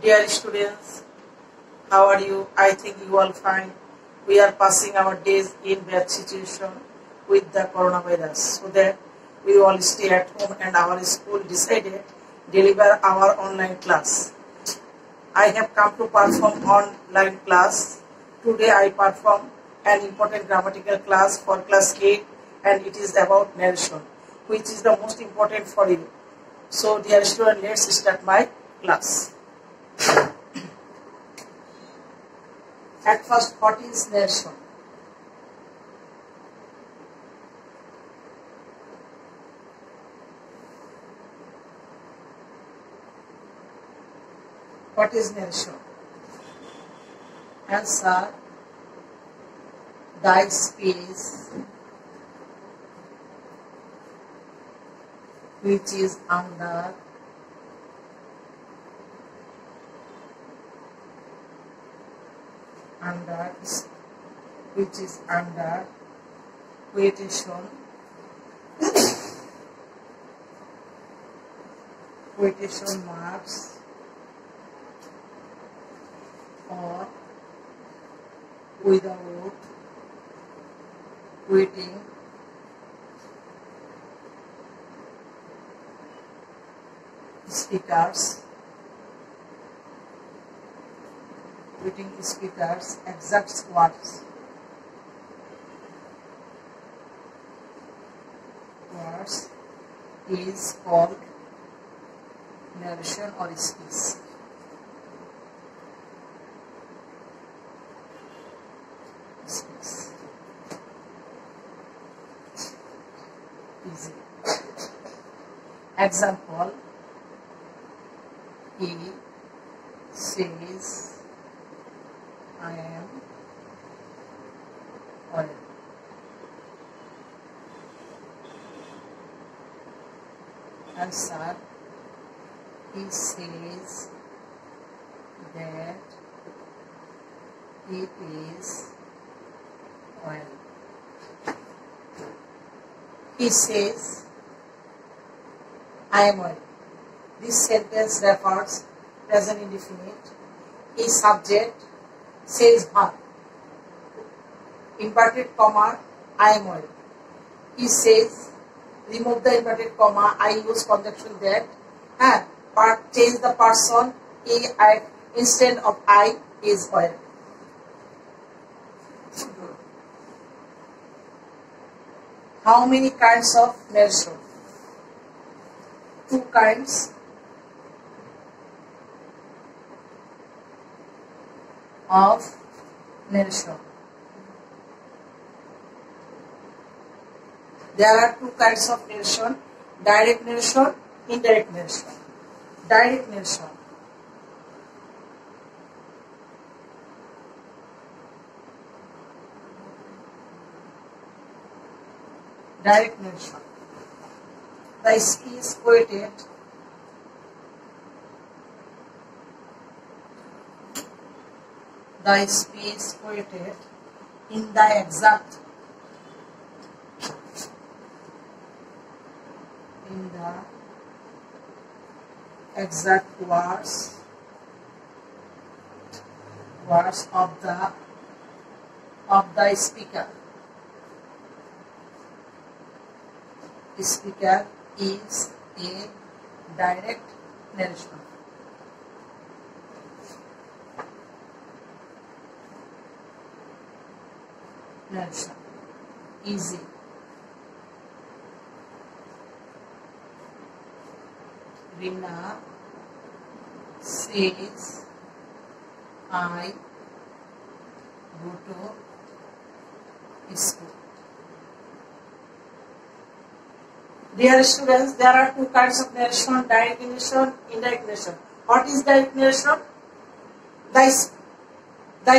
Dear students, how are you? I think you all fine. We are passing our days in bad situation with the coronavirus, so that we all stay at home and our school decided deliver our online class. I have come to perform online class. Today I perform an important grammatical class for class 8 and it is about narration, which is the most important for you. So dear students, let's start my class. At first, what is narration? What is narration? Answer: the space which is under quotation marks or without quoting speakers exact words is called narration or speech. Easy. Example: he says, I am oil. Answer: he says that he is oil. He says, I am oil. This sentence refers present indefinite. His subject says verb. Inverted comma, I am oil. He says, remove the inverted comma, I use conjunction that, but change the person, he, I, instead of I is oil. How many kinds of narration? 2 kinds of narration. There are 2 kinds of narration: direct narration, indirect narration. Direct narration. Direct narration. The speech quoted in the exact words of the speaker. The speaker is a direct narration. Easy. Rina says, I go to school. Dear students, there are 2 kinds of narration: direct narration, indirect narration. What is direct narration? The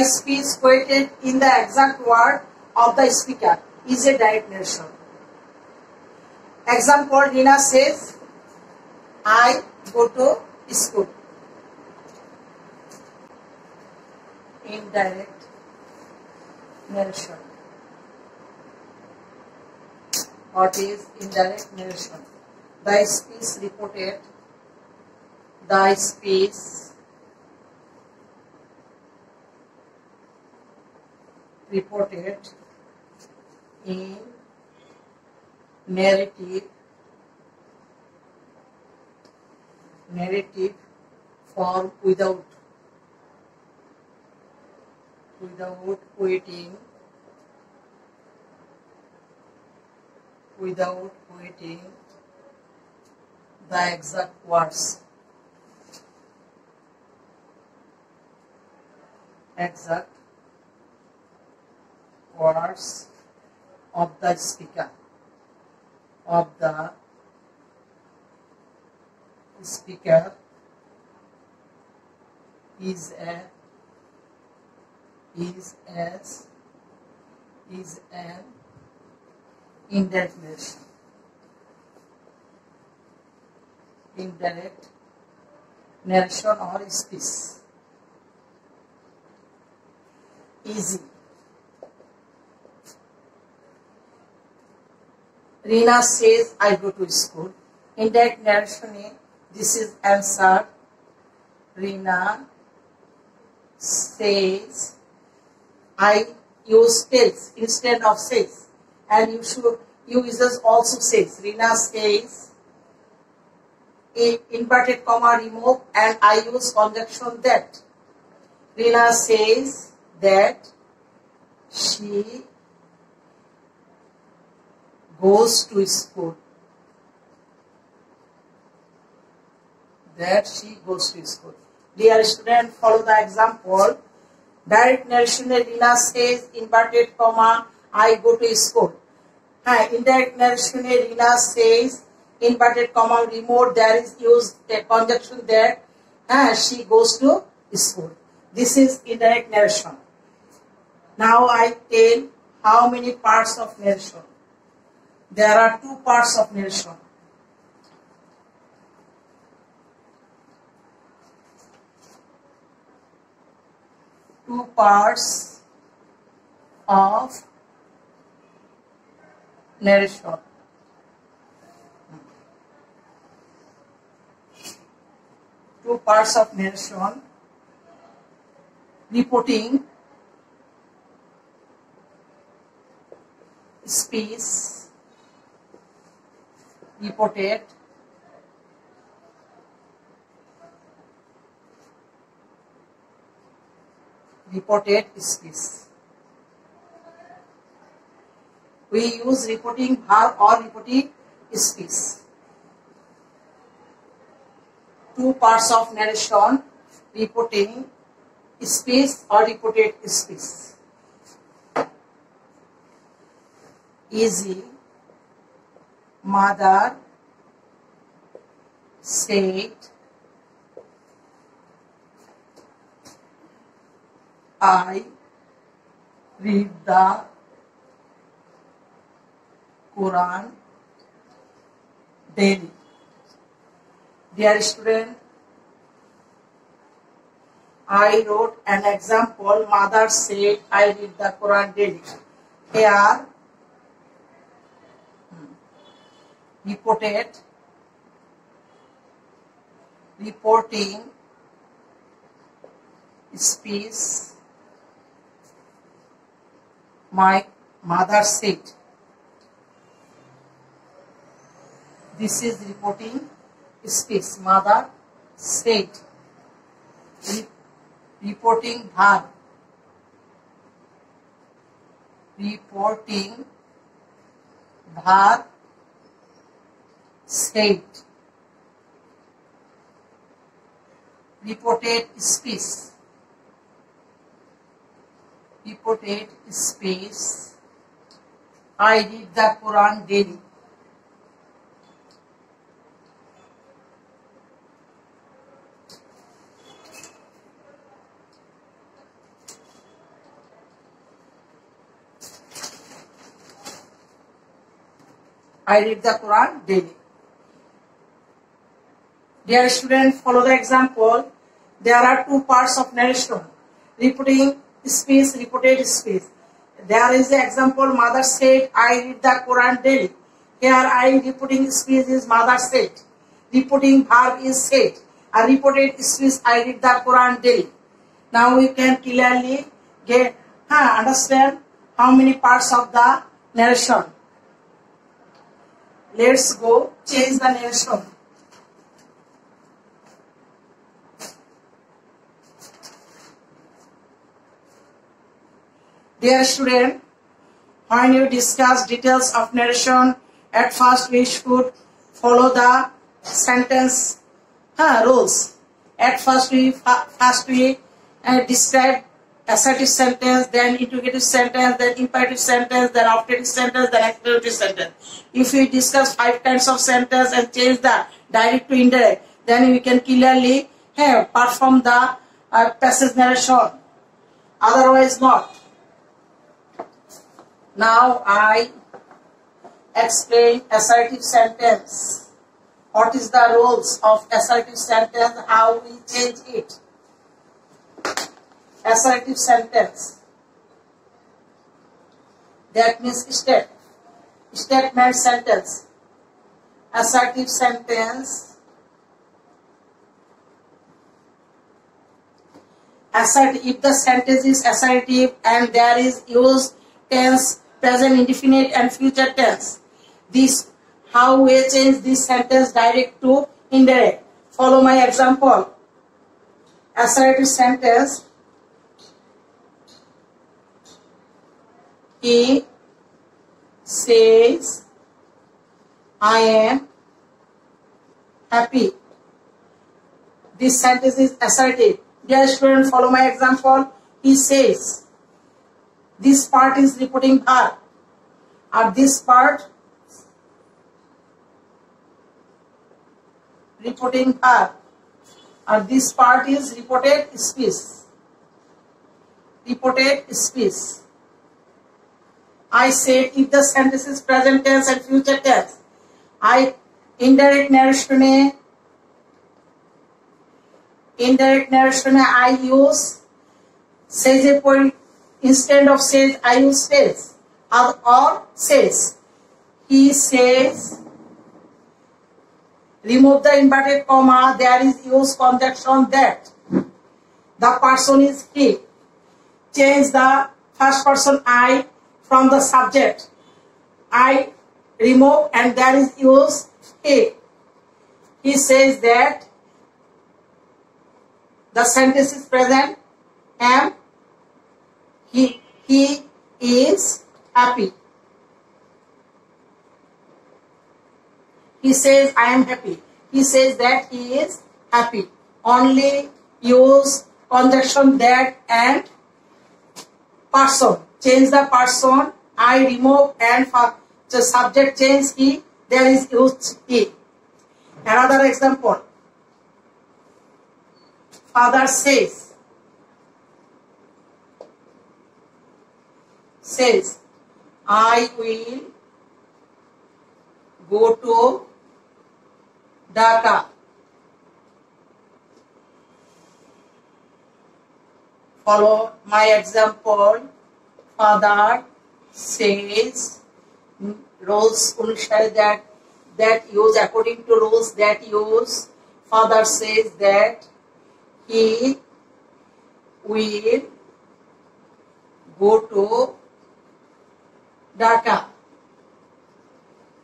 speech quoted in the exact word of the speaker is a direct narration. Example: Rina says, I go to school. Indirect narration. What is indirect narration? The speech reported, the speech reported in narrative form without waiting the exact words of the speaker is an indirect narration or speech. Easy. Reena says, I go to school. Indirect narration is, this is answer. Reena says, I use tells instead of says. And you users also says. Reena says, inverted comma remove, and I use conjunction that. Reena says that she goes to school. Dear student, follow the example. Direct narration, Reena says, inverted comma, I go to school. Indirect narration, Reena says, inverted comma, remove, there is used a conjunction there, she goes to school. This is indirect narration. Now I tell how many parts of narration. There are 2 parts of narration. Two parts of narration. Two parts of narration. Reporting speech, reported speech. We use reporting verb or reporting speech. Two parts of narration, reporting speech or reported speech. Easy. Mother said, I read the Quran daily. Dear student, I wrote an example. Mother said, I read the Quran daily. Here, reporting speech. My mother said. This is reporting speech. Mother said. Reporting verb. Reporting verb. Said. Reported speech. Reported speech. I read the Quran daily. I read the Quran daily. Dear students, follow the example. There are two parts of narration. Reporting speech, reported speech. There is an example, mother said, I read the Quran daily. Here I reporting speech is mother said. Reporting verb is said. A reported speech, I read the Quran daily. Now we can clearly understand How many parts of the narration? Let's go change the narration. Dear student, when you discuss details of narration, at first we should follow the sentence rules. At first we describe assertive sentence, then interrogative sentence, then imperative sentence, then optative sentence, then explanative sentence. If we discuss 5 kinds of sentence and change the direct to indirect, then we can clearly perform the passage narration. Otherwise not. Now I explain assertive sentence. What is the rules of assertive sentence? How we change it? Assertive sentence. That means statement sentence. Assertive sentence. If the sentence is assertive and there is used tense, present indefinite and future tense. This how we change this sentence direct to indirect. Follow my example. Assertive sentence. He says, I am happy. This sentence is assertive. Dear student, follow my example. He says. This part is reporting verb. Or this part reporting verb. Or this part is reported speech. Reported speech. I said if the sentence is present tense and future tense, indirect narration I use says a point instead of says I use says or says. He says. Remove the inverted comma. There is use conjunction that. The person is he. Change the first person I from the subject. I remove and there is use he. He says that the sentence is present am. He is happy. He says I am happy. He says that he is happy. Only use conjunction that and person. Change the person. I remove and for the subject change he. There is used he. Another example. Father says, I will go to Dhaka. Follow my example. Father says, rules that use according to rules that use. Father says that he will go to Dhaka.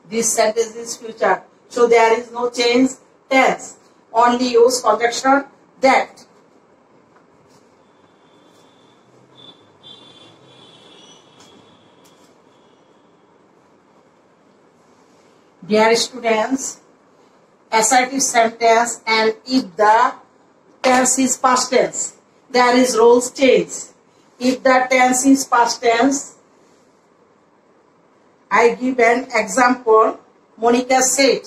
This sentence is future. So there is no change tense. Only use conjunction that. Dear students, assertive sentence and if the tense is past tense, there is rules change. If the tense is past tense, I give an example. Monica said,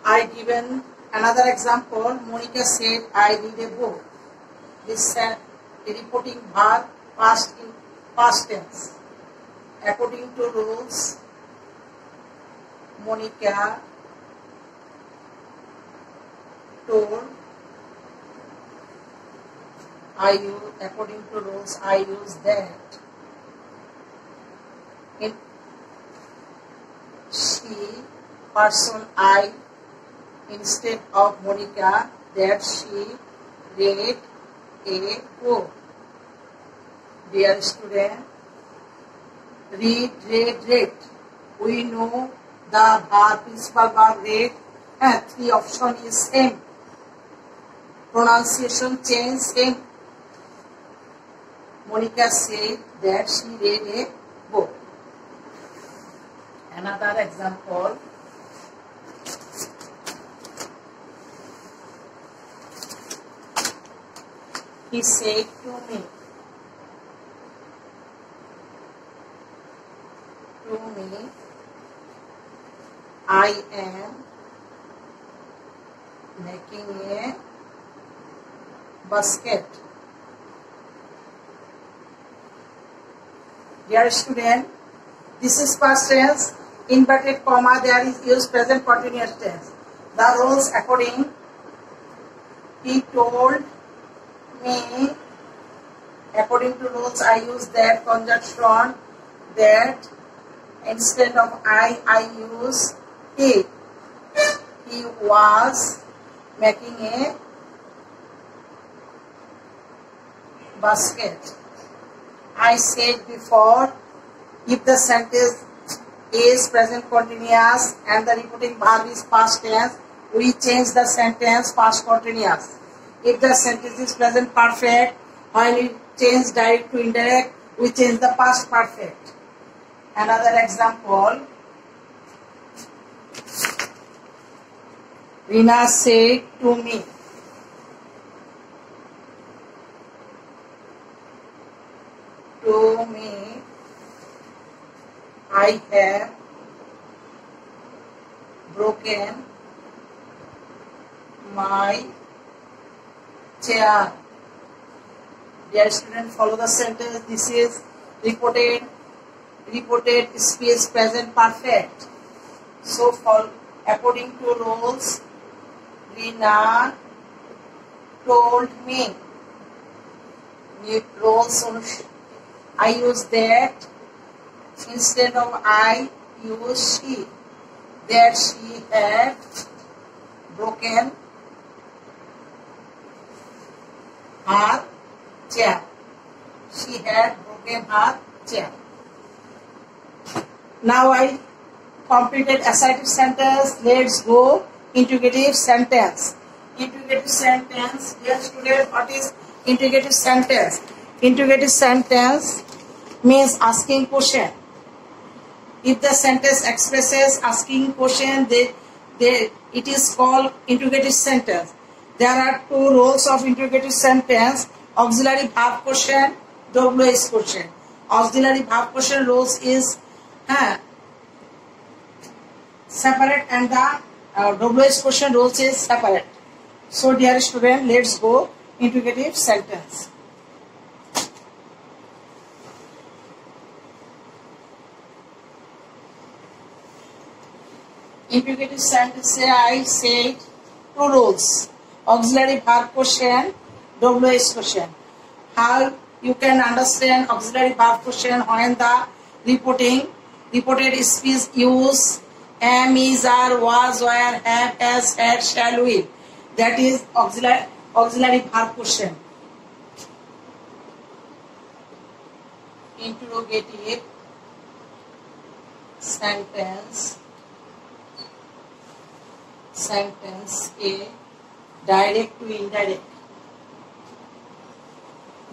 I given another example. Monica said, I read a book. This is a reporting verb past tense. According to rules, Monica told. According to rules, I use that. In she, person I, instead of Monica, that she read a go. Dear student, read, read. We know the verb, principal verb read, and three option is same. Pronunciation change same. Monica said that she read a book. Another example. He said to me, I am making a basket. Dear student, this is past tense, inverted comma, there is used present continuous tense. The rules according, he told me, according to rules I use that conjunction, that. Instead of I use he. He was making a basket. I said before, if the sentence is present continuous and the repeating verb is past tense, we change the sentence past continuous. If the sentence is present perfect, while we change direct to indirect, we change the past perfect. Another example, Rina said to me, I have broken my chair. Dear student, follow the sentence. This is reported speech present perfect. So according to rules, Rina told me. Rules, I use that. Instead of I use she. That she had broken her chair. She had broken her chair. Now I completed assertive sentence. Let's go interrogative sentence. Interrogative sentence. Dear student, what is interrogative sentence? Interrogative sentence means asking question. If the sentence expresses asking question, it is called interrogative sentence. There are two roles of interrogative sentence: auxiliary verb question, WH question. Auxiliary verb question roles is separate and the WH question roles is separate. So dear student, let's go interrogative sentence. Interrogative sentence, I said two roles: auxiliary verb question, WH question. How you can understand auxiliary verb question when the reported speech use am, is, are, was, were, have, has, had, shall, will. That is auxiliary verb question. Interrogative sentence. Sentence A, direct to indirect.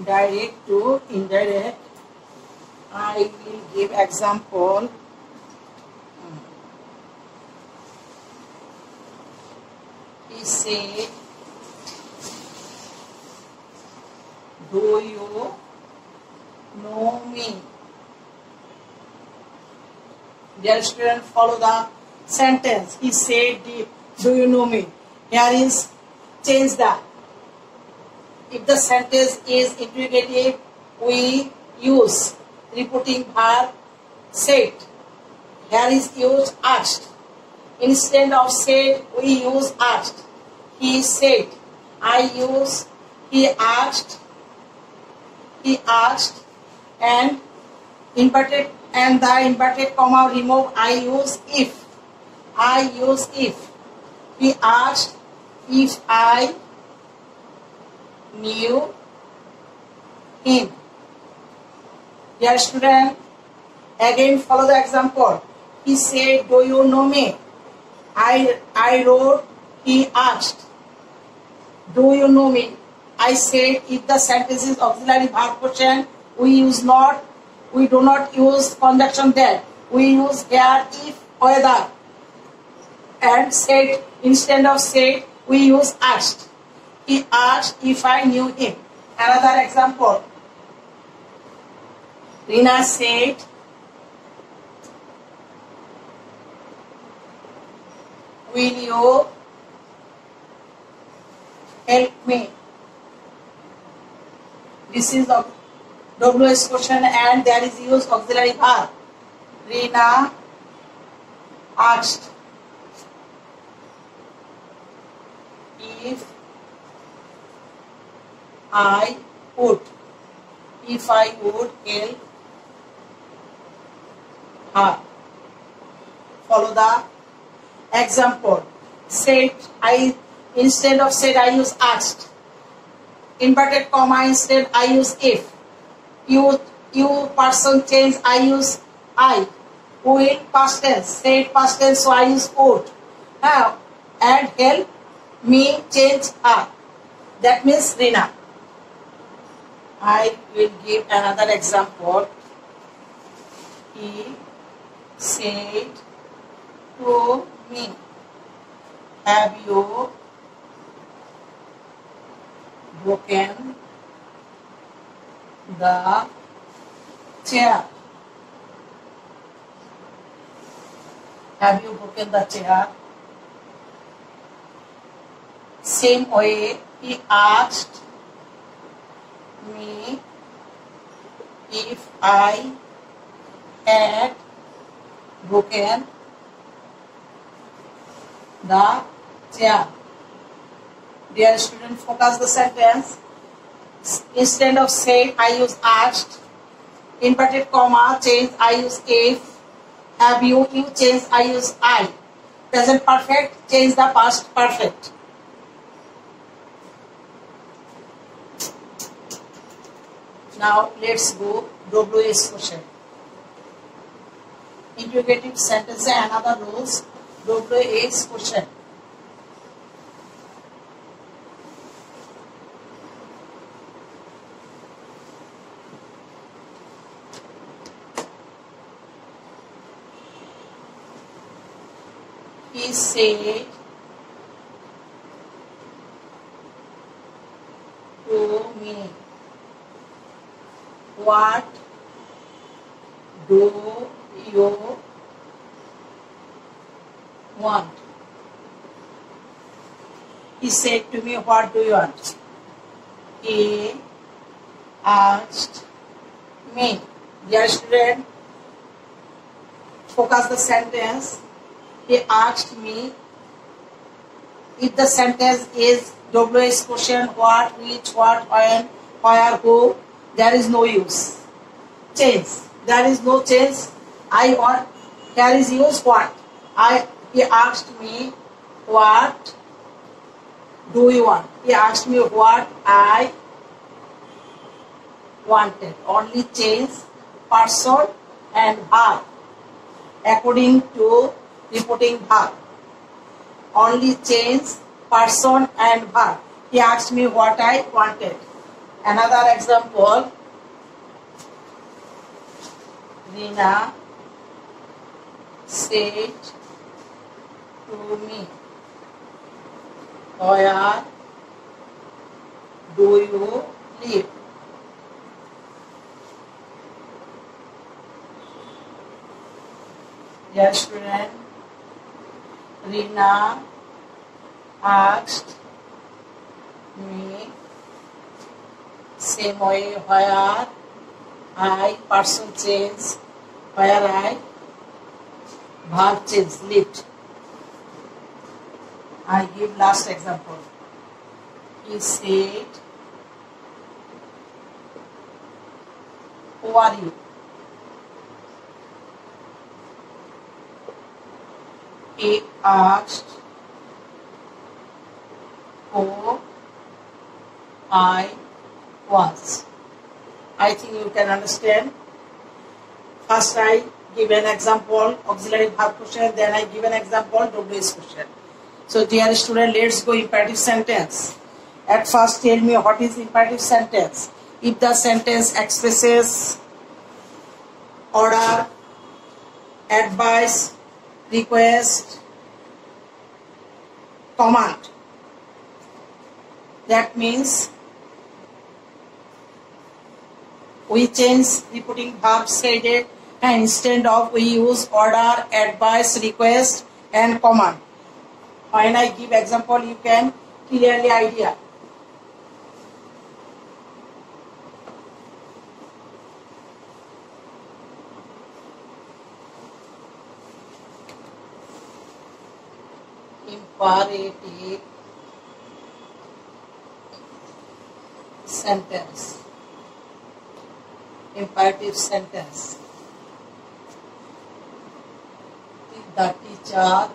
Direct to indirect. I will give example. He said, do you know me? Dear student, follow the sentence. He said, do you know me? Here is change the. If the sentence is interrogative, we use repeating verb said. Here is used asked. Instead of said, we use asked. He said. I use he asked. He asked, and inverted and the inverted comma remove. I use if. I use if. He asked if I knew him. Dear student, again follow the example. He said, do you know me? I wrote, he asked. Do you know me? I said, if the sentence is auxiliary verb question, we do not use conjunction there. We use here if, whether. And said, instead of said, we use asked. He asked if I knew him. Another example. Rina said, will you help me? This is the WS question and there is used auxiliary verb. Rina asked if I would help her. Follow the example. Said, instead of said I use asked. Inverted comma, instead I use if. You person change, I use I. Will past tense, said past tense, so I use would. Now, and help me change her. That means Rina. I will give another example. He said to me, have you broken the chair? Have you broken the chair? Same way, he asked me if I had broken the chair. Dear student, focus the sentence. Instead of said, I use asked. Inverted comma, change, I use if. Have you change, I use I. Present perfect, change the past perfect. Now let's go WS question. Interrogative sentence and another rules. WS question. He said to me, what do you want? He said to me, what do you want? He asked me. Dear student, focus the sentence. He asked me. If the sentence is WS question, what, which, what, when, where, who, there is no use. Change. There is no change. I want. There is use what. He asked me, what do you want? He asked me what I wanted. Only change person and verb according to reporting verb. Only change person and verb. He asked me what I wanted. Another example. Rina said to me, where do you live? Dear student, Rina asked me, same way, where I, person change, where I, verb change, lived. I give last example. He said, who are you? He asked who I was. I think you can understand. First I give an example, auxiliary verb question, then I give an example, WH question. So dear student, let's go imperative sentence. At first tell me what is imperative sentence. If the sentence expresses order, advice, request, command, that means we change repeating verb stated and instead of we use order, advice, request and command. When I give example, you can clearly idea. Imperative sentence. Imperative sentence. The teacher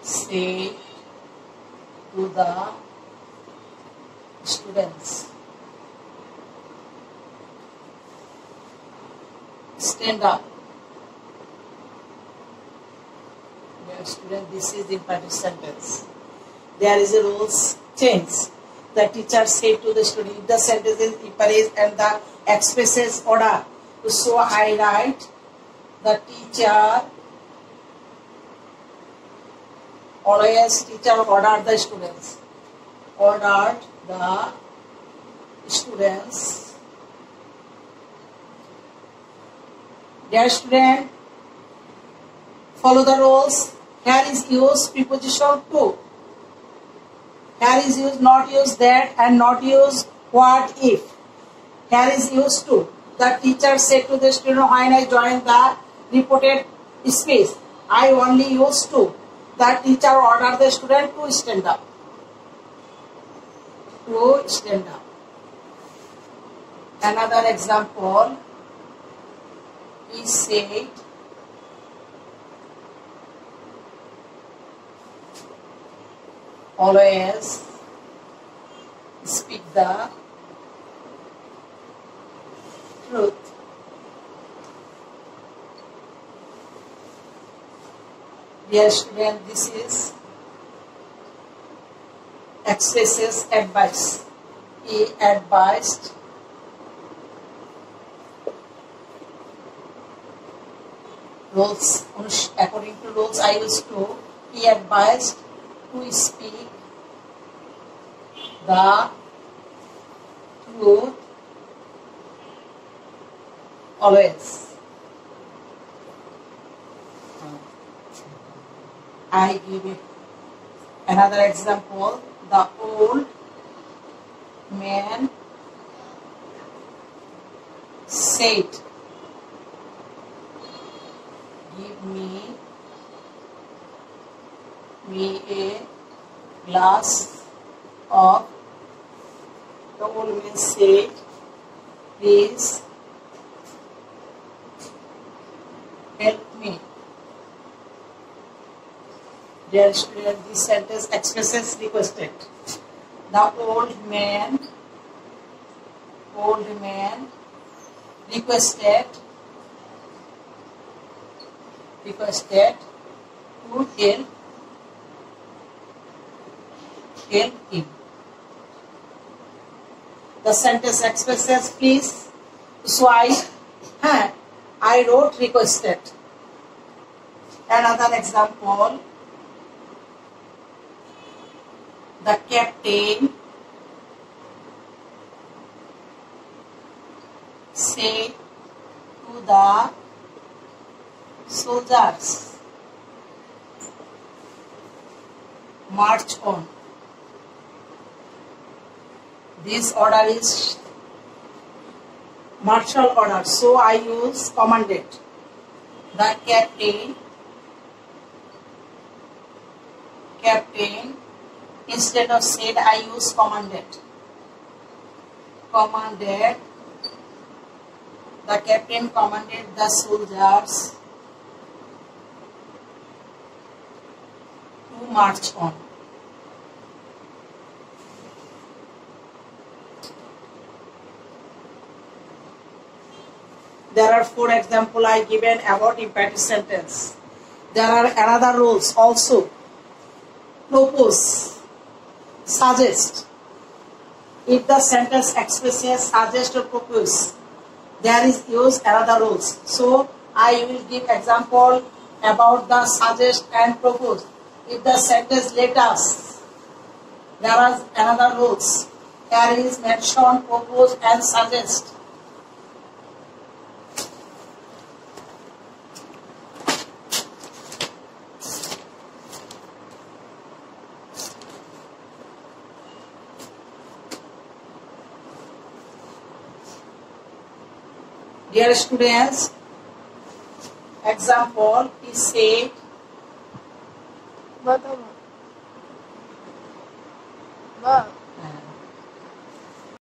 say to the students, stand up. Dear student, this is imperative sentence. There is a rules change. The teacher said to the student, if the sentence is imperative and the expresses order. So I write, the teacher always teacher ordered the students. Ordered the students. Dear student, follow the rules. Here is used preposition to. Here is used not use that and not use what if. Here is used to. The teacher said to the student when I joined the reported space, I only used to. The teacher ordered the student to stand up. To stand up. Another example, he said, always speak the truth. Dear student, this is expresses advice. He advised rules. According to rules I used to, he advised to speak the truth always. I give it another example. The old man said, give me a glass of. The old man said, please help me. Dear student, this sentence expresses requested. The old man requested to help him. The sentence expresses please. So I wrote requested. Another example. The captain said to the soldiers, march on. This order is martial order, so I use commanded. The captain, instead of said, I use commanded. The captain commanded the soldiers to march on. There are 4 examples I given about imperative sentence. There are another rules also. Propose, suggest. If the sentence expresses suggest or propose, there is use another rules. So I will give example about the suggest and propose. If the sentence let us, there are another rules. There is mention, propose and suggest. Dear students, example, he said, Ba.